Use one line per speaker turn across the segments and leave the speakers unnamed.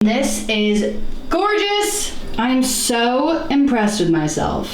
This is gorgeous. I am so impressed with myself.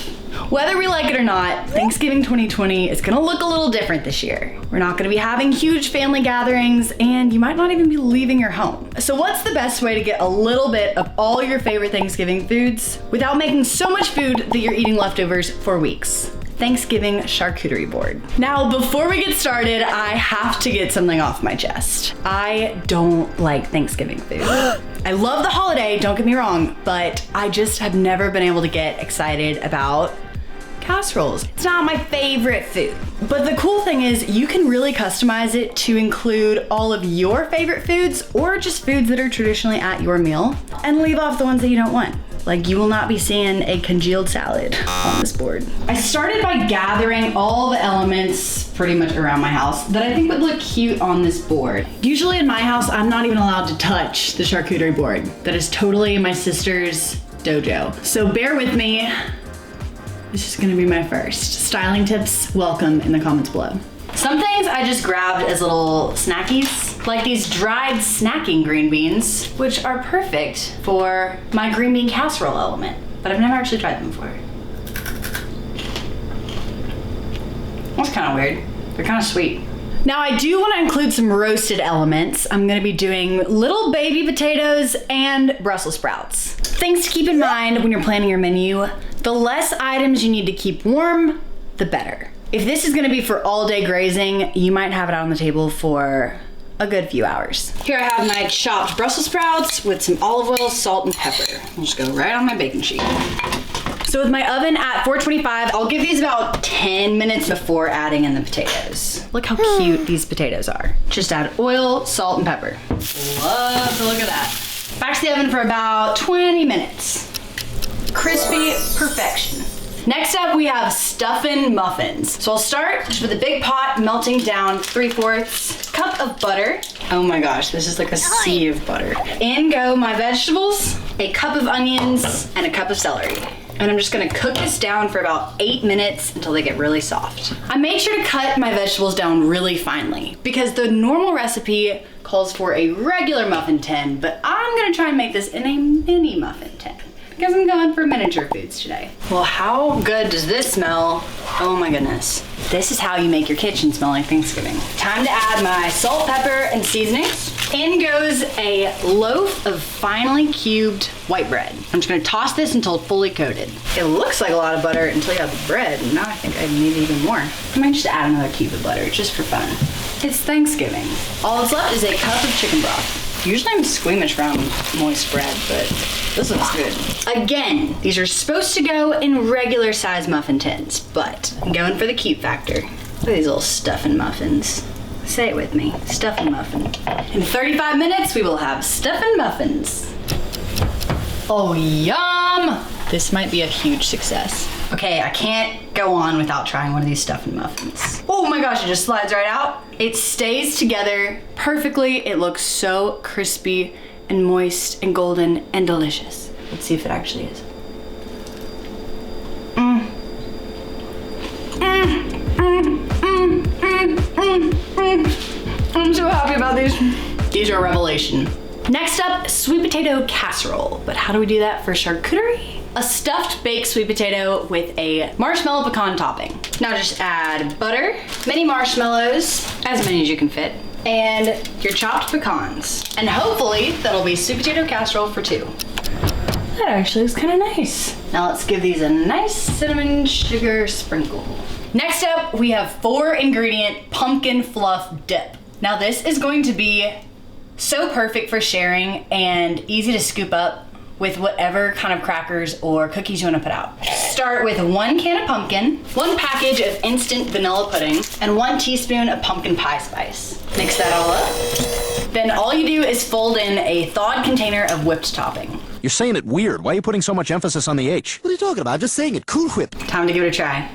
Whether we like it or not, Thanksgiving 2020 is gonna look a little different this year. We're not gonna be having huge family gatherings, and you might not even be leaving your home. So what's the best way to get a little bit of all your favorite Thanksgiving foods without making so much food that you're eating leftovers for weeks? Thanksgiving Charcuterie Board. Now, before we get started, I have to get something off my chest. I don't like Thanksgiving food. I love the holiday, don't get me wrong, but I just have never been able to get excited about casseroles. It's not my favorite food. But the cool thing is you can really customize it to include all of your favorite foods or just foods that are traditionally at your meal and leave off the ones that you don't want. Like, you will not be seeing a congealed salad on this board. I started by gathering all the elements pretty much around my house that I think would look cute on this board. Usually in my house, I'm not even allowed to touch the charcuterie board. That is totally my sister's dojo. So bear with me. This is gonna be my first. Styling tips, welcome in the comments below. Some things I just grabbed as little snackies, like these dried snacking green beans, which are perfect for my green bean casserole element, but I've never actually tried them before. That's kind of weird. They're kind of sweet. Now I do want to include some roasted elements. I'm gonna be doing little baby potatoes and Brussels sprouts. Things to keep in mind when you're planning your menu: the less items you need to keep warm, the better. If this is gonna be for all day grazing, you might have it out on the table for a good few hours. Here I have my chopped Brussels sprouts with some olive oil, salt, and pepper. I'll just go right on my baking sheet. So with my oven at 425, I'll give these about 10 minutes before adding in the potatoes. Look how cute these potatoes are. Just add oil, salt, and pepper. Love the look of that. Back to the oven for about 20 minutes. Crispy perfection. Next up, we have Stuffin Muffins. So I'll start just with a big pot, melting down 3/4 cup of butter. Oh my gosh, this is like a sea of butter. In go my vegetables, a cup of onions, and a cup of celery. And I'm just gonna cook this down for about 8 minutes until they get really soft. I made sure to cut my vegetables down really finely because the normal recipe calls for a regular muffin tin, but I'm gonna try and make this in a mini muffin tin because I'm going for miniature foods today. Well, how good does this smell? Oh my goodness. This is how you make your kitchen smell like Thanksgiving. Time to add my salt, pepper, and seasonings. In goes a loaf of finely cubed white bread. I'm just gonna toss this until fully coated. It looks like a lot of butter until you have the bread, and now I think I need even more. I might just add another cube of butter just for fun. It's Thanksgiving. All that's left is a cup of chicken broth. Usually I'm squeamish around moist bread, but this looks good. Again, these are supposed to go in regular size muffin tins, but I'm going for the cute factor. Look at these little stuffin' muffins. Say it with me, stuffin' muffin. In 35 minutes, we will have stuffin' muffins. Oh, yum! This might be a huge success. Okay, I can't go on without trying one of these stuffin' muffins. Oh my gosh, it just slides right out. It stays together perfectly. It looks so crispy and moist and golden and delicious. Let's see if it actually is. I'm so happy about these. These are a revelation. Next up, sweet potato casserole. But how do we do that for charcuterie? A stuffed baked sweet potato with a marshmallow pecan topping. Now just add butter, mini marshmallows, as many as you can fit, and your chopped pecans. And hopefully that'll be sweet potato casserole for two. That actually looks kind of nice. Now let's give these a nice cinnamon sugar sprinkle. Next up, we have 4-ingredient pumpkin fluff dip. Now this is going to be so perfect for sharing and easy to scoop up with whatever kind of crackers or cookies you want to put out. Start with 1 can of pumpkin, 1 package of instant vanilla pudding, and 1 teaspoon of pumpkin pie spice. Mix that all up. Then all you do is fold in a thawed container of whipped topping.
You're saying it weird. Why are you putting so much emphasis on the H?
What are you talking about? I'm just saying it. Cool Whip.
Time to give it a try.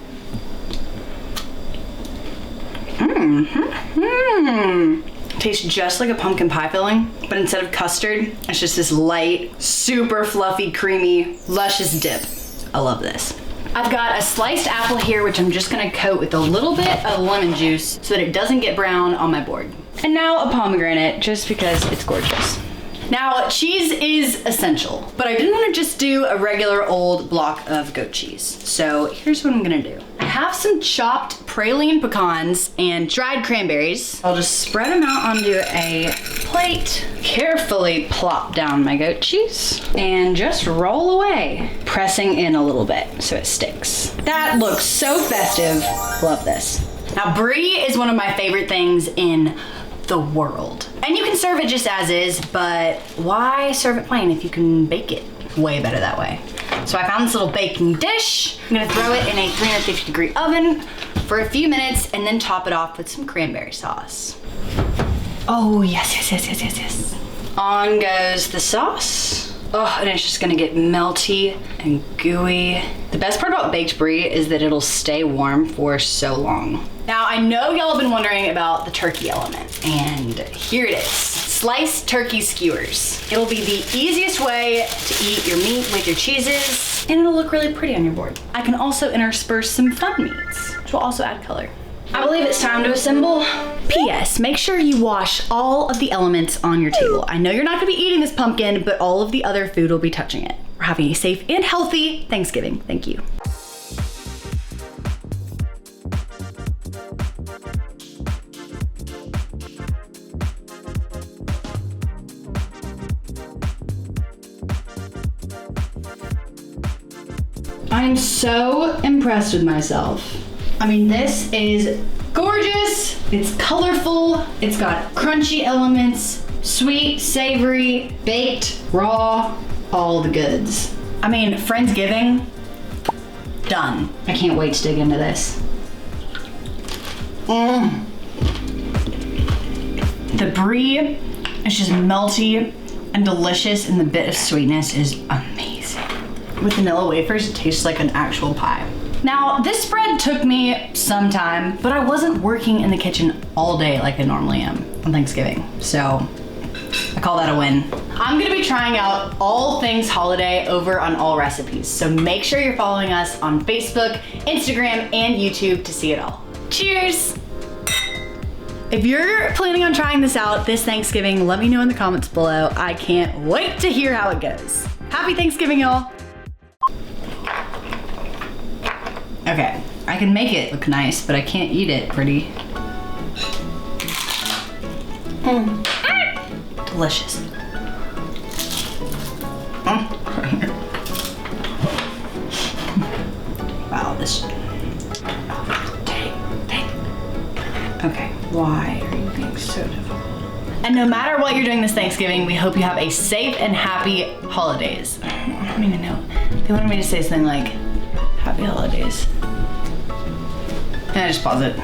Tastes just like a pumpkin pie filling, but instead of custard, it's just this light, super fluffy, creamy, luscious dip. I love this. I've got a sliced apple here, which I'm just gonna coat with a little bit of lemon juice so that it doesn't get brown on my board. And now a pomegranate, just because it's gorgeous. Now, cheese is essential, but I didn't want to just do a regular old block of goat cheese. So here's what I'm gonna do. I have some chopped praline pecans and dried cranberries. I'll just spread them out onto a plate, carefully plop down my goat cheese, and just roll away, pressing in a little bit so it sticks. That looks so festive. Love this. Now, Brie is one of my favorite things in the world. And you can serve it just as is, but why serve it plain if you can bake it? Way better that way. So I found this little baking dish. I'm gonna throw it in a 350-degree oven for a few minutes and then top it off with some cranberry sauce. Oh, yes, yes, yes, yes, yes, yes. On goes the sauce. Oh, and it's just gonna get melty and gooey. The best part about baked brie is that it'll stay warm for so long. Now, I know y'all have been wondering about the turkey element, and here it is. Sliced turkey skewers. It'll be the easiest way to eat your meat with your cheeses, and it'll look really pretty on your board. I can also intersperse some fun meats, which will also add color. I believe it's time to assemble. P.S. Make sure you wash all of the elements on your table. I know you're not gonna be eating this pumpkin, but all of the other food will be touching it. We're having a safe and healthy Thanksgiving. Thank you. I'm so impressed with myself. I mean, this is gorgeous. It's colorful. It's got crunchy elements, sweet, savory, baked, raw, all the goods. I mean, Friendsgiving, done. I can't wait to dig into this. The brie is just melty and delicious, and the bit of sweetness is amazing. With vanilla wafers, it tastes like an actual pie. Now, this spread took me some time, but I wasn't working in the kitchen all day like I normally am on Thanksgiving, so I call that a win. I'm gonna be trying out all things holiday over on Allrecipes, so make sure you're following us on Facebook, Instagram, and YouTube to see it all. Cheers! If you're planning on trying this out this Thanksgiving, let me know in the comments below. I can't wait to hear how it goes. Happy Thanksgiving, y'all. Okay, I can make it look nice, but I can't eat it pretty. Delicious. Wow, this. Dang. Okay, why are you being so difficult? And no matter what you're doing this Thanksgiving, we hope you have a safe and happy holidays. I don't even know. They wanted me to say something like, happy holidays. And I just pause it.